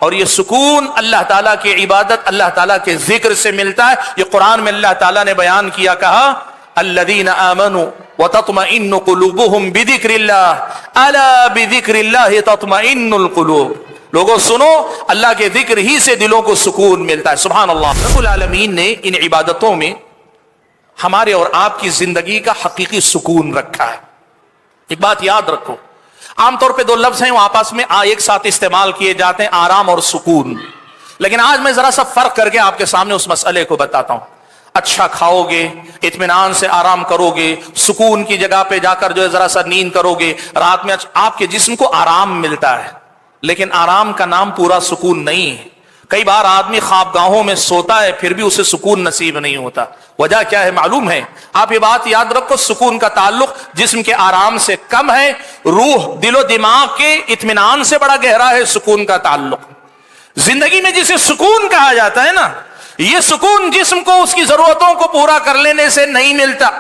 اور یہ سکون اللہ تعالیٰ کی عبادت، اللہ تعالیٰ کے ذکر سے ملتا ہے۔ یہ قرآن میں اللہ تعالیٰ نے بیان کیا، کہا الذین آمنوا وتطمئن قلوبهم بذکر اللہ الا بذکر اللہ تطمئن القلوب۔ لوگوں سنو، اللہ کے ذکر ہی سے دلوں کو سکون ملتا ہے۔ سبحان اللہ۔ رب العالمین نے ان عبادتوں میں ہمارے اور آپ کی زندگی کا حقیقی سکون رکھا ہے۔ ایک بات یاد رکھو، عام طور پہ دو لفظ ہیں وہ آپس میں ایک ساتھ استعمال کیے جاتے ہیں، آرام اور سکون، لیکن آج میں ذرا سا فرق کر کے آپ کے سامنے اس مسئلے کو بتاتا ہوں۔ اچھا کھاؤ گے، اطمینان سے آرام کرو گے، سکون کی جگہ پہ جا کر جو ہے ذرا سا نیند کرو گے، رات میں آپ کے جسم کو آرام ملتا ہے، لیکن آرام کا نام پورا سکون نہیں ہے۔ کئی بار آدمی خوابگاہوں میں سوتا ہے پھر بھی اسے سکون نصیب نہیں ہوتا۔ وجہ کیا ہے معلوم ہے؟ آپ یہ بات یاد رکھو، سکون کا تعلق جسم کے آرام سے کم ہے، روح دل و دماغ کے اطمینان سے بڑا گہرا ہے سکون کا تعلق۔ زندگی میں جسے سکون کہا جاتا ہے نا، یہ سکون جسم کو اس کی ضرورتوں کو پورا کر لینے سے نہیں ملتا۔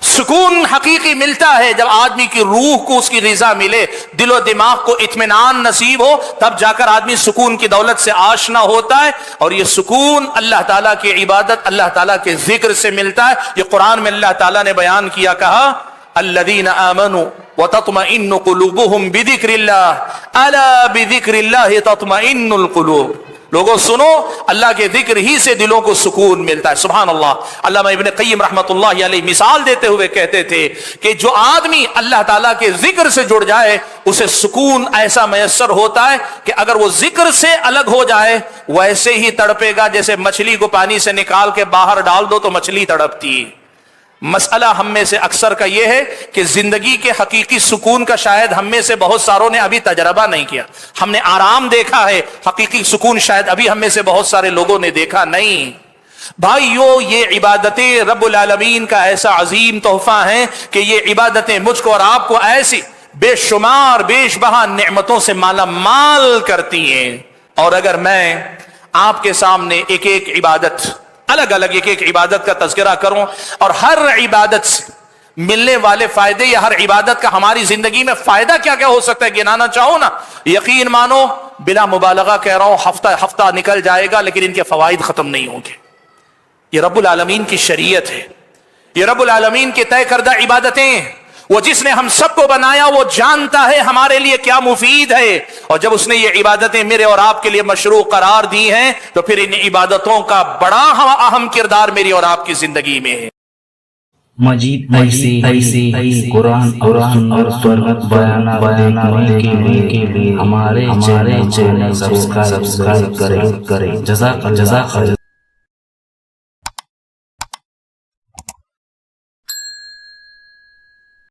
سکون حقیقی ملتا ہے جب آدمی کی روح کو اس کی غذا ملے، دل و دماغ کو اطمینان نصیب ہو، تب جا کر آدمی سکون کی دولت سے آشنا ہوتا ہے۔ اور یہ سکون اللہ تعالیٰ کی عبادت، اللہ تعالیٰ کے ذکر سے ملتا ہے۔ یہ قرآن میں اللہ تعالیٰ نے بیان کیا، کہا الذین آمنوا وتطمئن قلوبهم بذکر اللہ الا بذکر اللہ تطمئن القلوب۔ لوگوں سنو، اللہ کے ذکر ہی سے دلوں کو سکون ملتا ہے۔ سبحان اللہ۔ علامہ ابن قیم رحمۃ اللہ علیہ مثال دیتے ہوئے کہتے تھے کہ جو آدمی اللہ تعالیٰ کے ذکر سے جڑ جائے اسے سکون ایسا میسر ہوتا ہے کہ اگر وہ ذکر سے الگ ہو جائے ویسے ہی تڑپے گا جیسے مچھلی کو پانی سے نکال کے باہر ڈال دو تو مچھلی تڑپتی ہے۔ مسئلہ ہم میں سے اکثر کا یہ ہے کہ زندگی کے حقیقی سکون کا شاید ہم میں سے بہت ساروں نے ابھی تجربہ نہیں کیا۔ ہم نے آرام دیکھا ہے، حقیقی سکون شاید ابھی ہم میں سے بہت سارے لوگوں نے دیکھا نہیں۔ بھائیو، یہ عبادتیں رب العالمین کا ایسا عظیم تحفہ ہیں کہ یہ عبادتیں مجھ کو اور آپ کو ایسی بے شمار بیش بہا نعمتوں سے مالا مال کرتی ہیں۔ اور اگر میں آپ کے سامنے ایک ایک عبادت، الگ الگ ایک ایک عبادت کا تذکرہ کروں اور ہر عبادت سے ملنے والے فائدے یا ہر عبادت کا ہماری زندگی میں فائدہ کیا کیا ہو سکتا ہے گنانا چاہو نا، یقین مانو بلا مبالغہ کہہ رہا ہوں، ہفتہ نکل جائے گا لیکن ان کے فوائد ختم نہیں ہوں گے۔ یہ رب العالمین کی شریعت ہے، یہ رب العالمین کے طے کردہ عبادتیں۔ وہ جس نے ہم سب کو بنایا وہ جانتا ہے ہمارے لیے کیا مفید ہے، اور جب اس نے یہ عبادتیں میرے اور آپ کے لیے مشروع قرار دی ہیں تو پھر ان عبادتوں کا بڑا اہم کردار میری اور آپ کی زندگی میں ہے۔ مجید ایسی قرآن اور سنت بیانات دیکھنے کے لیے ہمارے چینل سبسکرائب کریں۔ جزاک اللہ۔